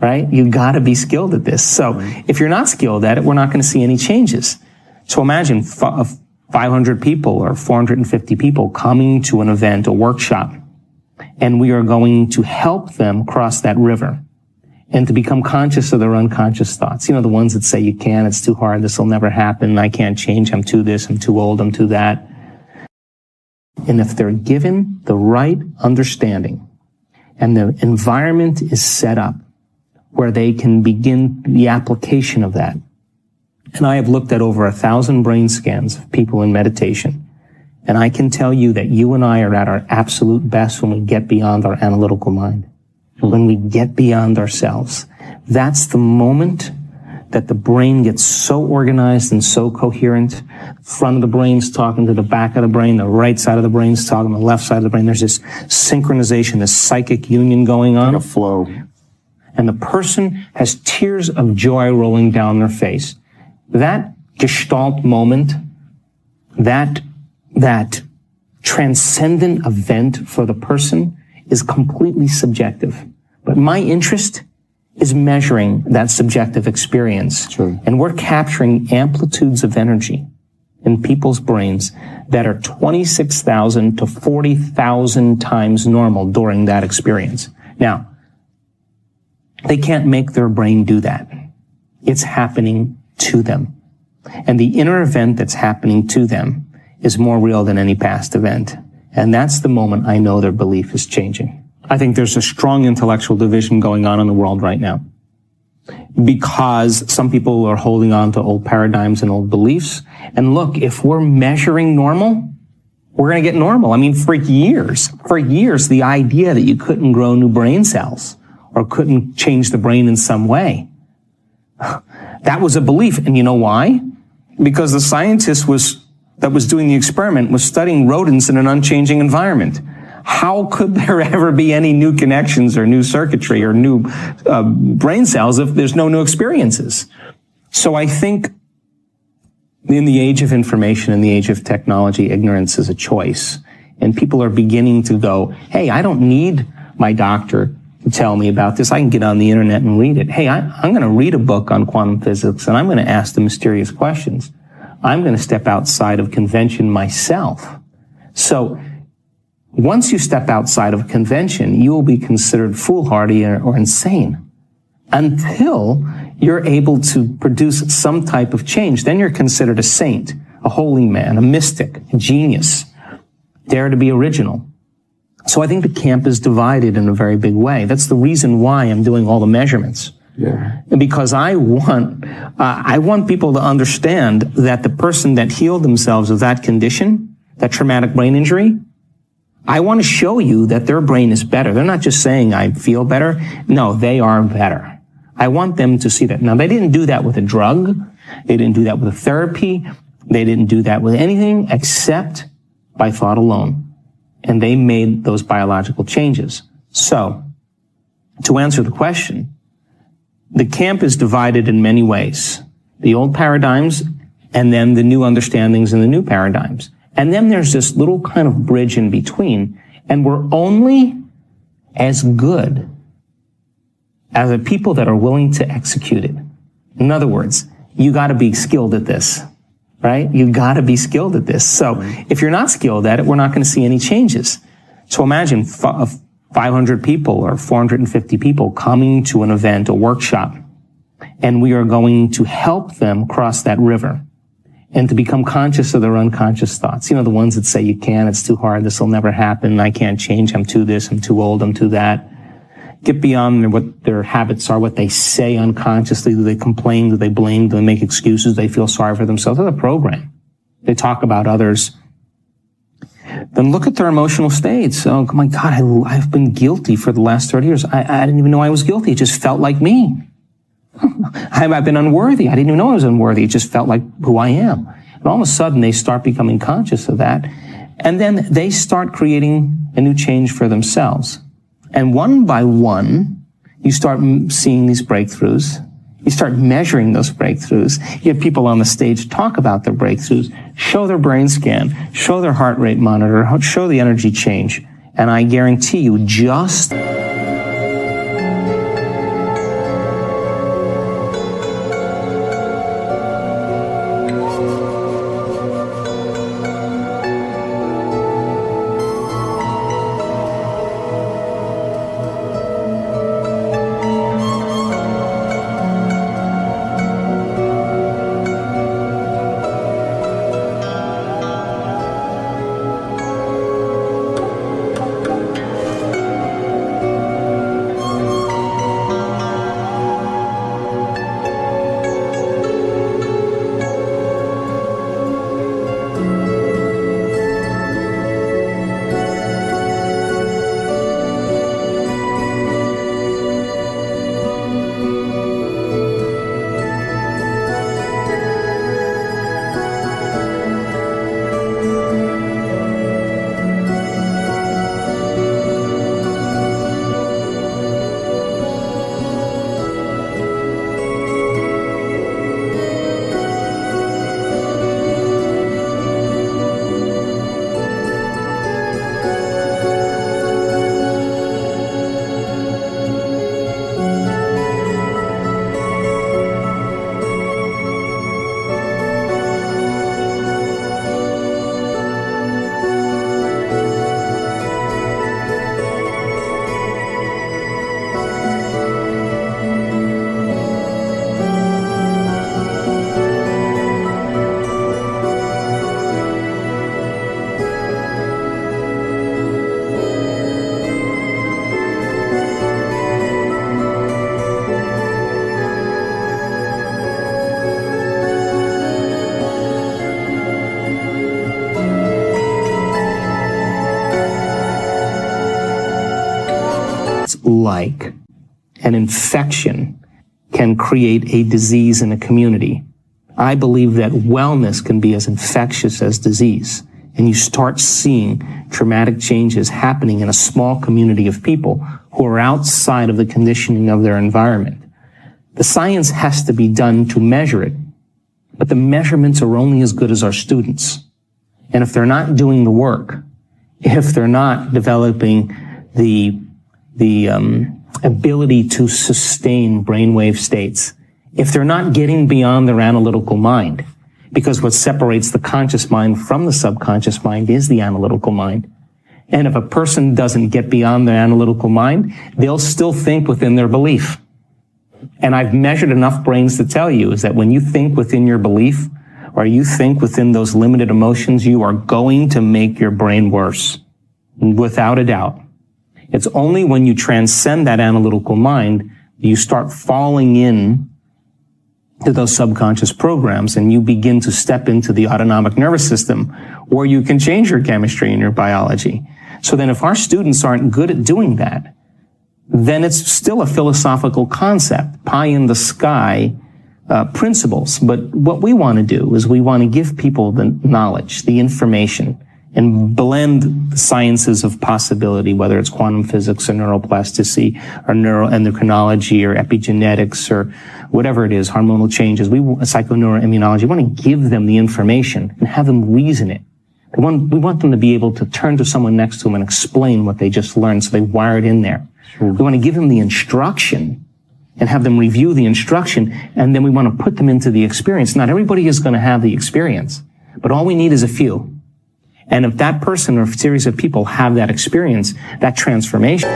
right? You got to be skilled at this. So if you're not skilled at it, we're not going to see any changes. So imagine 500 people or 450 people coming to an event, a workshop, and we are going to help them cross that river and to become conscious of their unconscious thoughts. You know, the ones that say, you can't, it's too hard, this will never happen, I can't change, I'm too this, I'm too old, I'm too that. And if they're given the right understanding and the environment is set up where they can begin the application of that. And I have looked at over 1,000 brain scans of people in meditation. And I can tell you that you and I are at our absolute best when we get beyond our analytical mind. When we get beyond ourselves. That's the moment that the brain gets so organized and so coherent. The front of the brain's talking to the back of the brain, the right side of the brain's talking to the left side of the brain. There's this synchronization, this psychic union going on. Like a flow. And the person has tears of joy rolling down their face. That gestalt moment, that transcendent event for the person is completely subjective. But my interest is measuring that subjective experience. Sure. And we're capturing amplitudes of energy in people's brains that are 26,000 to 40,000 times normal during that experience. Now, they can't make their brain do that. It's happening to them. And the inner event that's happening to them is more real than any past event. And that's the moment I know their belief is changing. I think there's a strong intellectual division going on in the world right now because some people are holding on to old paradigms and old beliefs. And look, if we're measuring normal, we're going to get normal. I mean, for years, the idea that you couldn't grow new brain cells or couldn't change the brain in some way, that was a belief. And you know why? Because the scientist that was doing the experiment was studying rodents in an unchanging environment. How could there ever be any new connections or new circuitry or new brain cells if there's no new experiences? So I think in the age of information, in the age of technology, ignorance is a choice. And people are beginning to go, hey, I don't need my doctor to tell me about this. I can get on the internet and read it. Hey, I'm going to read a book on quantum physics and I'm going to ask the mysterious questions. I'm going to step outside of convention myself. So once you step outside of convention, you will be considered foolhardy or insane until you're able to produce some type of change. Then you're considered a saint, a holy man, a mystic, a genius. Dare to be original. So I think the camp is divided in a very big way. That's the reason why I'm doing all the measurements. Yeah. Because I want people to understand that the person that healed themselves of that condition, that traumatic brain injury, I want to show you that their brain is better. They're not just saying, I feel better. No, they are better. I want them to see that. Now, they didn't do that with a drug. They didn't do that with a therapy. They didn't do that with anything except by thought alone. And they made those biological changes. So, to answer the question, the camp is divided in many ways. The old paradigms and then the new understandings and the new paradigms. And then there's this little kind of bridge in between, and we're only as good as the people that are willing to execute it. In other words, you got to be skilled at this, right? You got to be skilled at this. So if you're not skilled at it, we're not going to see any changes. So imagine 500 people or 450 people coming to an event, a workshop, and we are going to help them cross that river and to become conscious of their unconscious thoughts. You know, the ones that say, you can't, it's too hard, this will never happen, I can't change, I'm too this, I'm too old, I'm too that. Get beyond what their habits are, what they say unconsciously. Do they complain? Do they blame? Do they make excuses? Do they feel sorry for themselves? They're a program. They talk about others. Then look at their emotional states. Oh my God, I've been guilty for the last 30 years. I didn't even know I was guilty. It just felt like me. I've been unworthy. I didn't even know I was unworthy. It just felt like who I am. And all of a sudden, they start becoming conscious of that. And then they start creating a new change for themselves. And one by one, you start seeing these breakthroughs. You start measuring those breakthroughs. You have people on the stage talk about their breakthroughs, show their brain scan, show their heart rate monitor, show the energy change. And I guarantee you, just like an infection can create a disease in a community, I believe that wellness can be as infectious as disease. And you start seeing traumatic changes happening in a small community of people who are outside of the conditioning of their environment. The science has to be done to measure it, but the measurements are only as good as our students. And if they're not doing the work, if they're not developing the ability to sustain brainwave states, if they're not getting beyond their analytical mind, because what separates the conscious mind from the subconscious mind is the analytical mind. And if a person doesn't get beyond their analytical mind, they'll still think within their belief. And I've measured enough brains to tell you is that when you think within your belief, or you think within those limited emotions, you are going to make your brain worse, without a doubt. It's only when you transcend that analytical mind, you start falling in to those subconscious programs and you begin to step into the autonomic nervous system where you can change your chemistry and your biology. So then if our students aren't good at doing that, then it's still a philosophical concept, pie in the sky principles. But what we want to do is we want to give people the knowledge, the information, and blend the sciences of possibility, whether it's quantum physics or neuroplasticity or neuroendocrinology or epigenetics or whatever it is, hormonal changes. Psychoneuroimmunology. We want to give them the information and have them reason it. We want them to be able to turn to someone next to them and explain what they just learned so they wire it in there. Sure. We want to give them the instruction and have them review the instruction, and then we want to put them into the experience. Not everybody is going to have the experience, but all we need is a few. And if that person or a series of people have that experience, that transformation,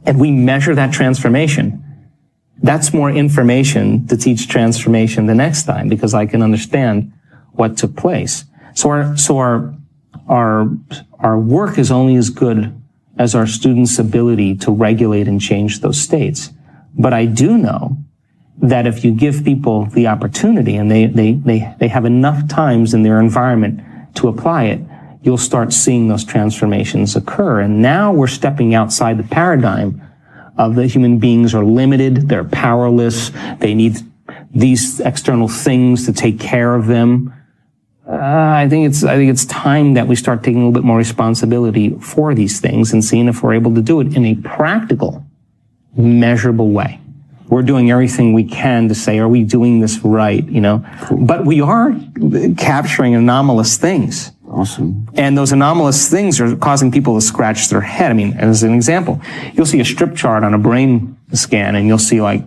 and we measure that transformation, that's more information to teach transformation the next time because I can understand what took place. So our work is only as good as our students' ability to regulate and change those states. But I do know that if you give people the opportunity and they have enough times in their environment to apply it, you'll start seeing those transformations occur. And now we're stepping outside the paradigm of the human beings are limited, they're powerless, they need these external things to take care of them. I think it's time that we start taking a little bit more responsibility for these things and seeing if we're able to do it in a practical, measurable way. We're doing everything we can to say, are we doing this right, you know? But we are capturing anomalous things. Awesome. And those anomalous things are causing people to scratch their head. I mean, as an example, you'll see a strip chart on a brain scan and you'll see like,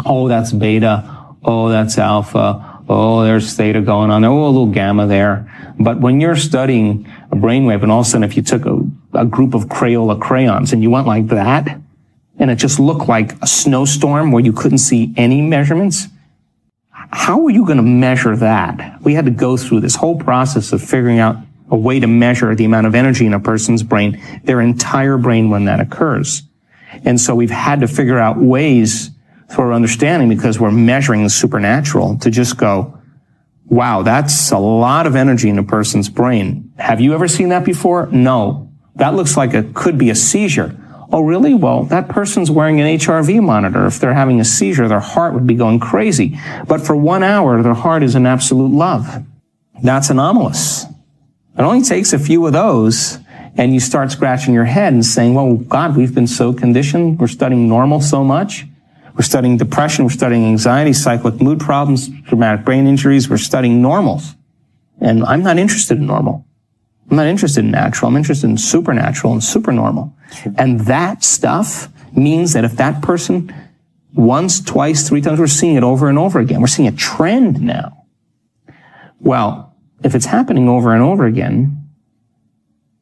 oh, that's beta. Oh, that's alpha. Oh, there's theta going on there. Oh, a little gamma there. But when you're studying a brainwave and all of a sudden if you took a group of Crayola crayons and you went like that and it just looked like a snowstorm where you couldn't see any measurements, how are you going to measure that? We had to go through this whole process of figuring out a way to measure the amount of energy in a person's brain, their entire brain when that occurs. And so we've had to figure out ways for understanding, because we're measuring the supernatural, to just go, wow, that's a lot of energy in a person's brain. Have you ever seen that before? No. That looks like it could be a seizure. Oh, really? Well, that person's wearing an HRV monitor. If they're having a seizure, their heart would be going crazy. But for 1 hour, their heart is in absolute love. That's anomalous. It only takes a few of those, and you start scratching your head and saying, well, God, we've been so conditioned. We're studying normal so much. We're studying depression. We're studying anxiety, cyclic mood problems, traumatic brain injuries. We're studying normals. And I'm not interested in normal. I'm not interested in natural. I'm interested in supernatural and supernormal. And that stuff means that if that person once, twice, 3 times, we're seeing it over and over again. We're seeing a trend now. Well, if it's happening over and over again,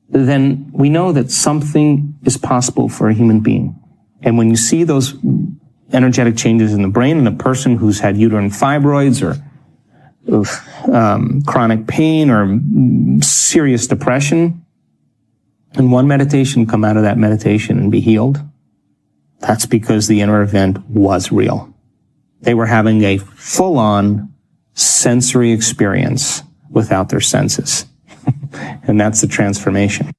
then we know that something is possible for a human being. And when you see those energetic changes in the brain in a person who's had uterine fibroids or chronic pain or serious depression, in one meditation, come out of that meditation and be healed, that's because the inner event was real. They were having a full-on sensory experience without their senses. And that's the transformation.